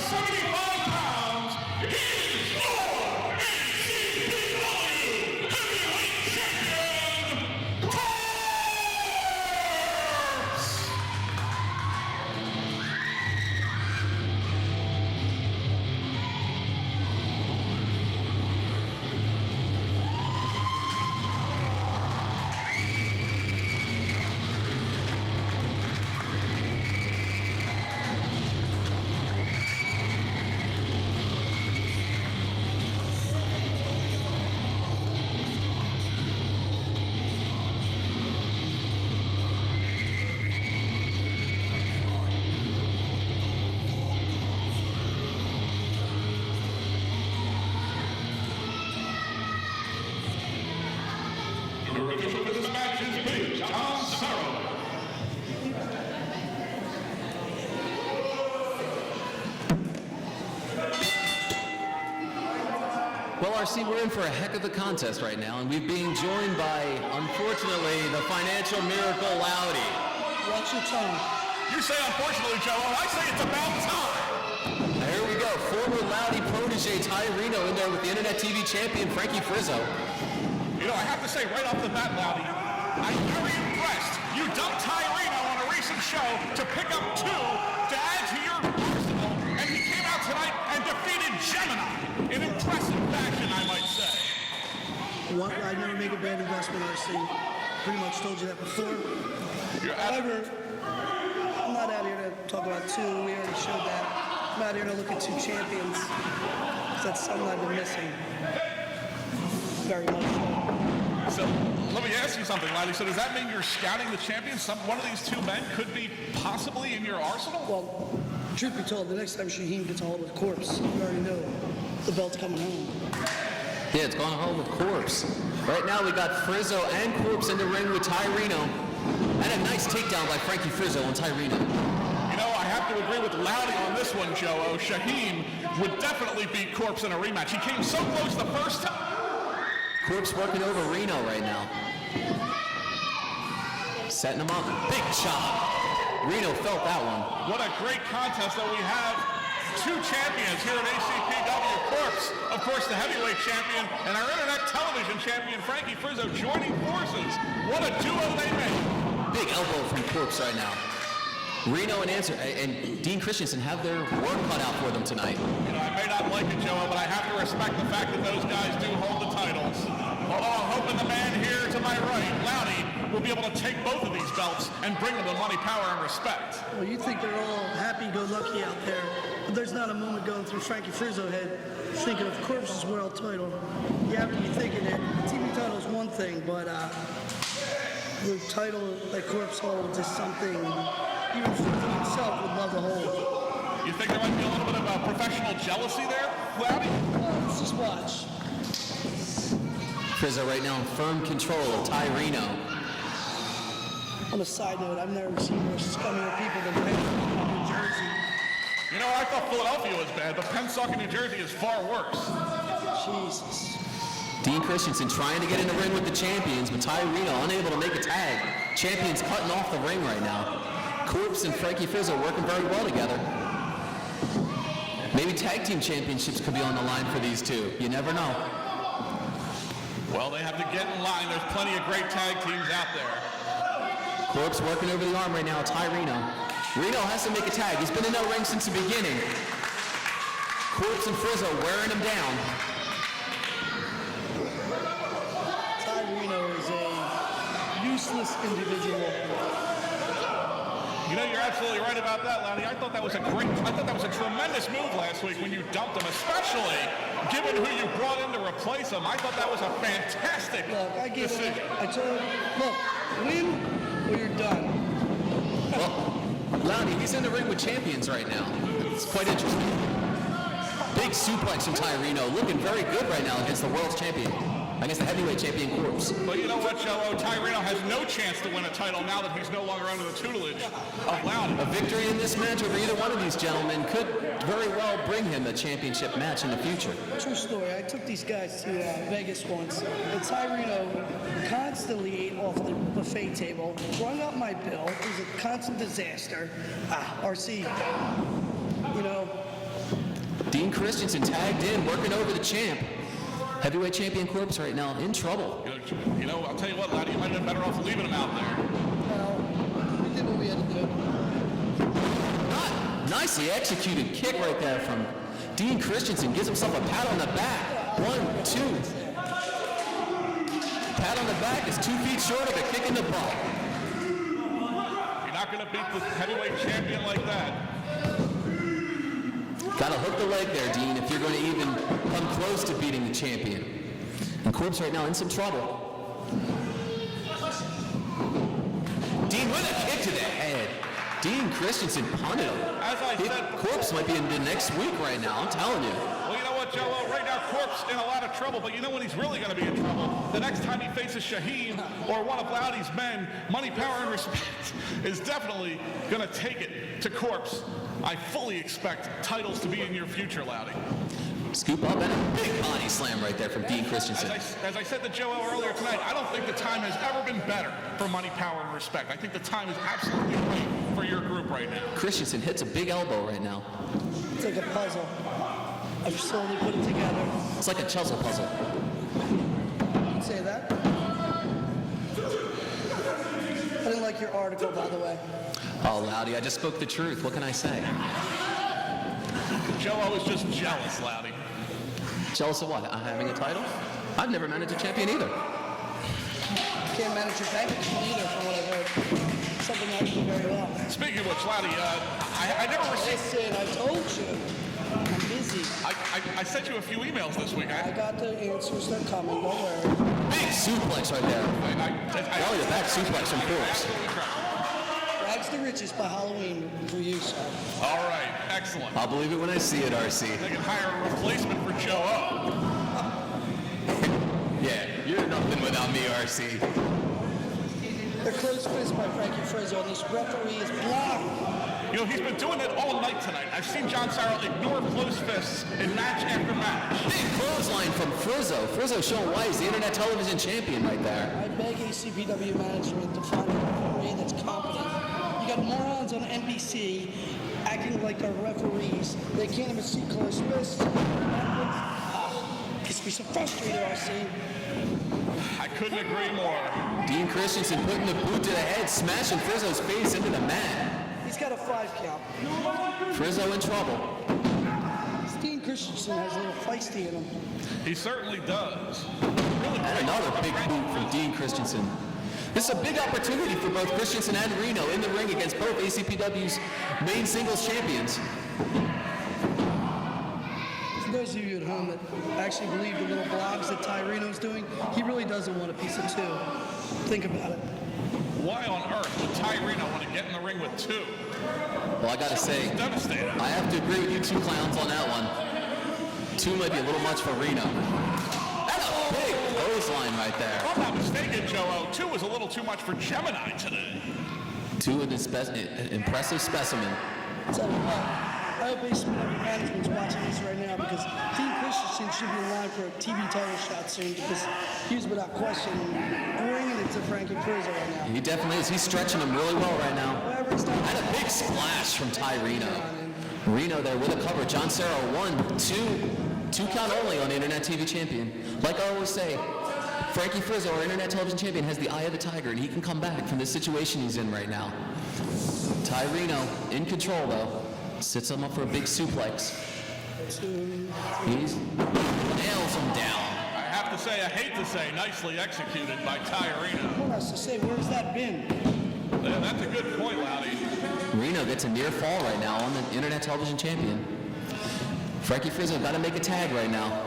75 pounds, he's your ACPW Heavyweight Champion, Your official for this match is Big John Sarro. Well, RC, we're in for a heck of a contest right now, and we're being joined by, unfortunately, the financial miracle Loudy. Watch your tongue. You say unfortunately, Joe. I say it's about time. Here we go. Former Loudy protege Ty Reno in there with the Internet TV champion Frankie Frizzo. You know, I have to say right off the bat, Loudy, I'm very impressed. You dumped Ty Reno on a recent show to pick up 2 to add to your arsenal, and he came out tonight and defeated Gemini in impressive fashion, I might say. I never make a bad investment, RC. Pretty much told you that before. However, I'm not out here to talk about 2. We already showed that. I'm out here to look at 2 champions. That's something I've been missing. Very much so. So, let me ask you something, Loudy. So does that mean you're scouting the champions? One of these 2 men could be possibly in your arsenal? Well, truth be told, the next time Shaheen gets a hold of the corpse, you already know the belt's coming home. Yeah, it's going home with Corpse. Right now, we got Frizzo and Corpse in the ring with Ty Reno. And a nice takedown by Frankie Frizzo on Ty Reno. You know, I have to agree with Loudy on this one, Joe. Shaheen would definitely beat Corpse in a rematch. He came so close the first time. Corpse working over Reno right now. Setting him up. Big chop. Reno felt that one. What a great contest that we have. 2 champions here at ACPW. Corpse, of course, the heavyweight champion, and our internet television champion, Frankie Frizzo, joining forces. What a duo they made. Big elbow from Corpse right now. Reno and Dean Christensen have their work cut out for them tonight. You know, I may not like it, Joe, but I have to respect the fact that those guys do hold the titles. Although I'm hoping the man here to my right, Loudy, will be able to take both of these belts and bring them the money, power, and respect. Well, you think they're all happy-go-lucky out there, but there's not a moment going through Frankie Frizzo's head thinking of Corpse's world title. You have to be thinking that the TV title is one thing, but the title that Corpse holds is something even Frizzo himself would love to hold. You think there might be a little bit of professional jealousy there, Loudy? Let's just watch. Frizzo right now in firm control of Ty Reno. On a side note, I've never seen more scummier people than Pennsauken, New Jersey. You know, I thought Philadelphia was bad, but Pennsauken, New Jersey is far worse. Jesus. Dean Christensen trying to get in the ring with the champions, but Ty Reno unable to make a tag. Champions cutting off the ring right now. Corpse and Frankie Frizzo working very well together. Maybe tag team championships could be on the line for these 2. You never know. Well, they have to get in line. There's plenty of great tag teams out there. Corpse working over the arm right now, Ty Reno. Reno has to make a tag. He's been in that ring since the beginning. Corpse and Frizzo wearing him down. Ty Reno is a useless individual. You know, you're absolutely right about that, Loudy. I thought that was a tremendous move last week when you dumped him, especially given who you brought in to replace him. I thought that was a fantastic decision. I told him, look, win or you're done. Well, Loudy, he's in the ring with champions right now. It's quite interesting. Big suplex from Ty Reno, looking very good right now against the world's champion. Against the heavyweight champion Corpse. But you know what, Joe? Ty Reno has no chance to win a title now that he's no longer under the tutelage of Loudy. A victory in this match over either one of these gentlemen could very well bring him a championship match in the future. True story. I took these guys to Vegas once, and Ty Reno constantly ate off the buffet table, rung up my bill. It was a constant disaster. RC, you know, Dean Christensen tagged in, working over the champ. Heavyweight champion Corpse right now in trouble. You know, I'll tell you what, laddie, you might have been better off leaving him out there. Well, we did what we had to do. Nicely executed kick right there from Dean Christensen. Gives himself a pat on the back. 1, 2. Pat on the back is 2 feet short of a kick in the butt. You're not going to beat the heavyweight champion like that. Got to hook the leg there, Dean, if you're going to even come close to beating the champion. And Corpse right now in some trouble. Dean with a kick to the head. Dean Christensen punted him. As I said, Corpse might be in the next week right now, I'm telling you. Well, you know what, Joe? Right now, Corpse in a lot of trouble, but you know when he's really going to be in trouble? The next time he faces Shaheen or one of Loudy's men, Money, Power, and Respect is definitely going to take it to Corpse. I fully expect titles to be in your future, Loudy. Scoop up and a big body slam right there from Dean Christensen. As I said to Joe earlier tonight, I don't think the time has ever been better for Money, Power, and Respect. I think the time is absolutely right for your group right now. Christensen hits a big elbow right now. It's like a puzzle. I've slowly put it together. It's like a puzzle. You can say that. I didn't like your article, by the way. Oh, Loudy, I just spoke the truth. What can I say? Joe, I was just jealous, Loudy. Jealous of what? Having a title? I've never managed a champion either. Can't manage your bank account either, from what I've heard. Something I do very well. Speaking of which, Loudy, I never received... Listen, I told you. I'm busy. I sent you a few emails this week. I got the answers. They're coming. Don't worry. Big suplex right there. Belly to back suplex from Corpse. Rags to riches by Halloween for you, sir. All right, excellent. I'll believe it when I see it, RC. They can hire a replacement for Joe O. Yeah, you're nothing without me, RC. They're close fist by Frankie Frizzo, and this referee is blocked. You know, he's been doing it all night tonight. I've seen John Cyril ignore close fists in match after match. Big clothesline from Frizzo. Frizzo showing why he's the internet television champion right there. I beg ACPW management to find a referee that's competent. You got morons on NBC acting like they're referees. They can't even see close fists. Gets me so frustrated, RC. I couldn't agree more. Dean Christensen putting the boot to the head, smashing Frizzo's face into the mat. He's got a 5 count. Frizzo in trouble. Dean Christensen has a little feisty in him. He certainly does. Really And another big boot from Dean Christensen. This is a big opportunity for both Christensen and Reno in the ring against both ACPW's main singles champions. For those of you at home that actually believe the little blogs that Ty Reno's doing, he really doesn't want a piece of 2. Think about it. Why on earth would Ty Reno want to get in the ring with 2? Well, I gotta say, Devastated. I have to agree with you 2 clowns on that one. 2 might be a little much for Reno. That's a big clothesline right there. If I'm not mistaken, Joe O, 2 was a little too much for Gemini today. 2 an impressive specimen. So, I hope ACPW management's watching this right now because Dean Christensen should be in line for a TV title shot soon because he's without question bringing it to Frankie Frizzo right now. He definitely is. He's stretching him really well right now. Whoever he's done. And a big splash from Ty Reno. Reno there with a cover. John Cyril 1, 2 count only on the Internet TV champion. Like I always say, Frankie Frizzo, our Internet television champion, has the eye of the tiger, and he can come back from this situation he's in right now. Ty Reno in control though. Sits him up for a big suplex. He nails him down. I have to say, I hate to say, nicely executed by Ty Reno. What else to say? Where's that been? Yeah, that's a good point, Loudy. Reno gets a near fall right now on the Internet television champion. Frankie Frizzo got to make a tag right now.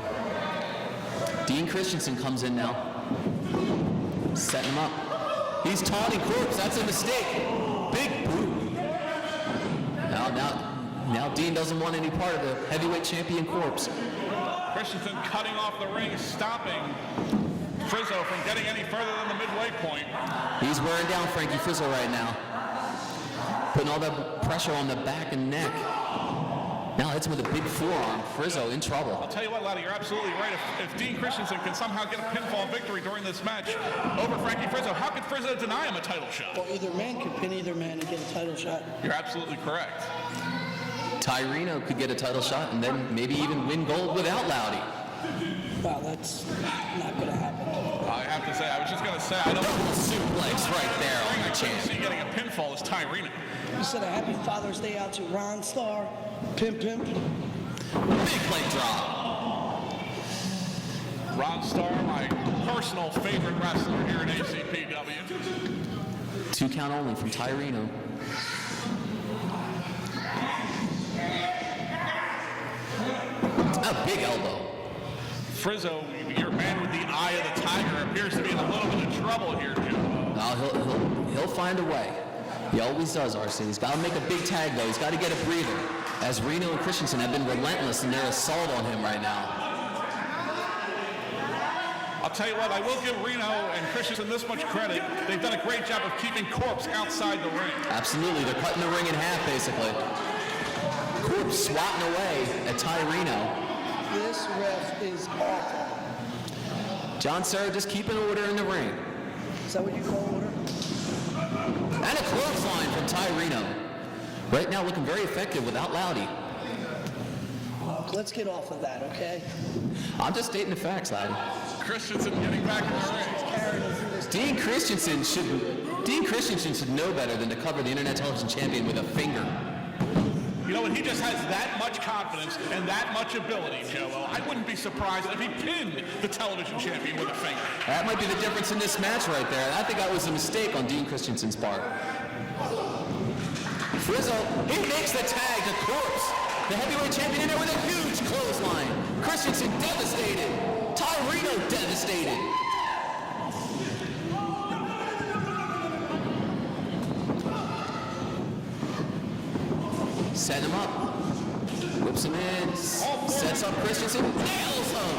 Dean Christensen comes in now. Setting him up. He's taunting Corpse. That's a mistake. Big boot. Now Dean doesn't want any part of the heavyweight champion Corpse. Christensen cutting off the ring, stopping Frizzo from getting any further than the midway point. He's wearing down Frankie Frizzo right now. Putting all the pressure on the back and neck. Now hits him with a big forearm. Frizzo in trouble. I'll tell you what, Loudy, you're absolutely right. If Dean Christensen can somehow get a pinfall victory during this match over Frankie Frizzo, how could Frizzo deny him a title shot? Well, either man could pin either man and get a title shot. You're absolutely correct. Tyreno could get a title shot and then maybe even win gold without Loudy. Wow, that's not going to happen. I have to say, I was just going to say, I don't Double suplex right there on the see champ. getting a pinfall is Tyreno. You said a happy Father's Day out to Ron Starr, Pimp. Big leg drop. Ron Starr, my personal favorite wrestler here in ACPW. 2 count only from Tyreno. A big elbow. Frizzo, your man with the eye of the tiger, appears to be in a little bit of trouble here, Joe. No, he'll find a way. He always does, RC. He's got to make a big tag, though. He's got to get a breather, as Reno and Christensen have been relentless in their assault on him right now. I'll tell you what, I will give Reno and Christensen this much credit. They've done a great job of keeping Corpse outside the ring. Absolutely. They're cutting the ring in half, basically. Corpse swatting away at Tyreno. This ref is awful. John Serra just keeping order in the ring. Is that what you call order? And a clothesline from Tyreno. Right now looking very effective without Loudy. Let's get off of that, okay? I'm just stating the facts, Loudy. Christensen getting back in the ring. Carrying us through this. Dean Christensen should know better than to cover the Internet Television Champion with a finger. You know, and he just has that much confidence and that much ability, Joe. I wouldn't be surprised if he pinned the television champion with a finger. That might be the difference in this match right there. I think that was a mistake on Dean Christensen's part. Frizzo, he makes the tag to Corpse. The heavyweight champion in there with a huge clothesline. Christensen devastated. Tyreno devastated. Set him up. Whips him in. Sets up Christensen. Nails him.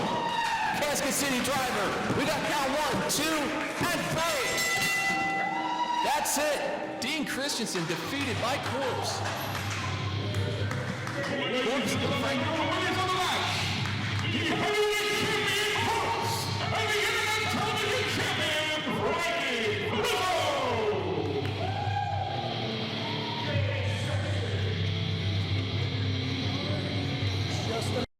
Casket City driver. We got count 1, 2, and 3. That's it. Dean Christensen defeated by Corpse. Corpse.